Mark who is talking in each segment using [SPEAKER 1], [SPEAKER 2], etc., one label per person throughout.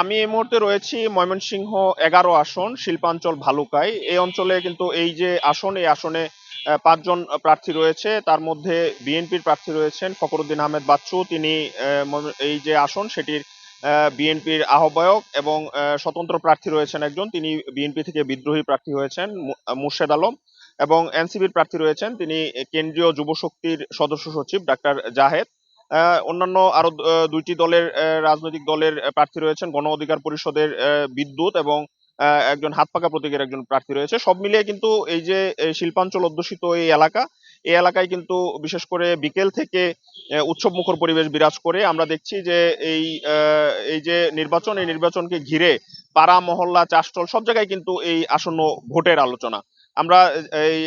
[SPEAKER 1] আমি এই মুহূর্তে রয়েছি ময়মনসিংহ ১১ আসন শিল্পাঞ্চল ভালুকায়। এই অঞ্চলে কিন্তু এই যে আসন, এই আসনে ৫ জন প্রার্থী রয়েছে। তার মধ্যে বিএনপির প্রার্থী রয়েছেন ফখরুদ্দিন আহমেদ বাচ্চু। তিনি এই যে আসন সেটির বিএনপির আহ্বায়ক, এবং স্বতন্ত্র প্রার্থী রয়েছেন একজন, তিনি বিএনপি থেকে বিদ্রোহী প্রার্থী হয়েছেন মুর্শেদ আলম, এবং এনসিপির প্রার্থী রয়েছেন তিনি কেন্দ্রীয় যুব শক্তির সদস্য সচিব ডাক্তার জাহেদ। অন্যান্য আরো ২টি দলের রাজনৈতিক দলের প্রার্থী রয়েছেন, গণ অধিকার পরিষদের বিদ্যুৎ, এবং একজন হাত পাকা প্রতীকের একজন প্রার্থী রয়েছে। সব মিলিয়ে কিন্তু এই যে শিল্পাঞ্চল অধ্যুষিত এই এলাকা, এই এলাকায় কিন্তু বিশেষ করে বিকেল থেকে উৎসব মুখর পরিবেশ বিরাজ করে। আমরা দেখছি যে এই এই যে নির্বাচন, এই নির্বাচনকে ঘিরে পাড়া মহল্লা চাষটল সব জায়গায় কিন্তু এই আসন্ন ভোটের আলোচনা। আমরা এই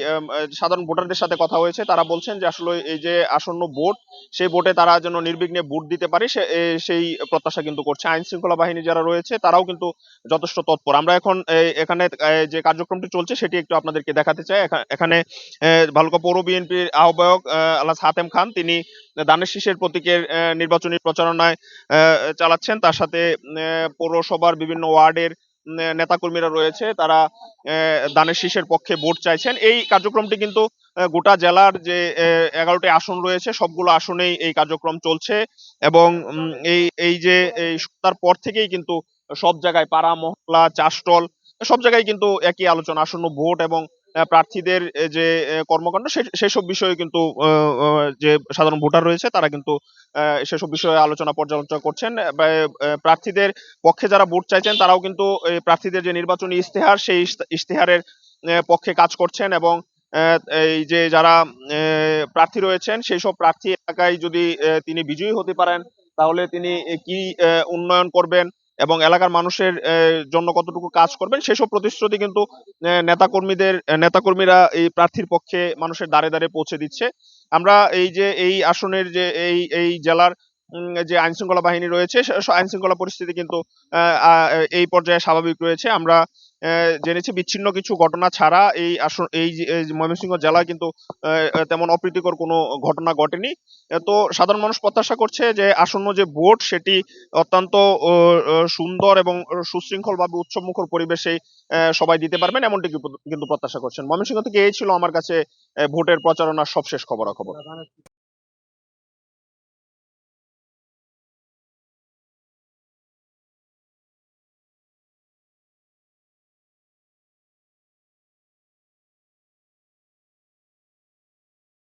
[SPEAKER 1] সাধারণ ভোটারদের সাথে কথা হয়েছে, তারা বলছেন যে আসলে এই যে আসন্ন ভোট, সেই ভোটে তারা যেন নির্বিঘ্নে ভোট দিতে পারে সেই প্রত্যাশা কিন্তু করছে। আইন শৃঙ্খলা বাহিনী যারা রয়েছে তারাও কিন্তু যথেষ্ট তৎপর। আমরা এখন এখানে যে কার্যক্রমটি চলছে সেটি একটু আপনাদেরকে দেখাতে চাই। এখানে ভালুকা পৌর বিএনপির আহ্বায়ক আলহাজ হাতেম খান, তিনি ধানের শীষের প্রতীকের নির্বাচনী প্রচারণায় চালাচ্ছেন। তার সাথে পৌরসভার বিভিন্ন ওয়ার্ডের নেতাকর্মীরা রয়েছে, তারা ধানের শীষের পক্ষে ভোট চাইছেন। এই কার্যক্রমটি কিন্তু গোটা জেলার যে 11টি আসন রয়েছে সবগুলো আসনেই এই কার্যক্রম চলছে, এবং এই এই যে এই সপ্তাহের পর থেকেই কিন্তু সব জায়গায় পাড়া মহল্লা চাষটল সব জায়গায় কিন্তু একই আলোচনা, আসন্ন ভোট এবং প্রার্থীদের যে কর্মকাণ্ড সেসব বিষয়ে কিন্তু যে সাধারণ ভোটার রয়েছে তারা কিন্তু সেসব বিষয়ে আলোচনা পর্যালোচনা করছেন। প্রার্থীদের পক্ষে যারা ভোট চাইছেন তারাও কিন্তু প্রার্থীদের যে নির্বাচনী ইশতেহার, সেই ইশতেহারের পক্ষে কাজ করছেন, এবং এই যে যারা প্রার্থী রয়েছেন সেই সব প্রার্থী এলাকায় যদি তিনি বিজয়ী হতে পারেন, তাহলে তিনি কি উন্নয়ন করবেন এবং এলাকার মানুষের জন্য কতটুকু কাজ করবেন সেসব প্রতিশ্রুতি কিন্তু নেতাকর্মীরা এই প্রার্থীর পক্ষে মানুষের দ্বারে দ্বারে পৌঁছে দিচ্ছে। আমরা এই যে এই আসনের যে এই জেলার যে আইন শৃঙ্খলা বাহিনী রয়েছে, আইন শৃঙ্খলা পরিস্থিতি কিন্তু এই পর্যায়ে স্বাভাবিক রয়েছে। আমরা জেনেছি বিচ্ছিন্ন কিছু ঘটনা ছাড়া এই আসন এই ময়মনসিংহ জেলায় কিন্তু তেমন অপ্রীতিকর কোনো ঘটনা ঘটেনি। তো সাধারণ মানুষ প্রত্যাশা করছে যে আসন্ন যে ভোট সেটি অত্যন্ত সুন্দর এবং সুশৃঙ্খল ভাবে উৎসব মুখর পরিবেশে সবাই দিতে পারবেন, এমনটি কিন্তু প্রত্যাশা করছেন। ময়মনসিংহ থেকে এই ছিল আমার কাছে ভোটের প্রচারণার সবশেষ খবরাখবর।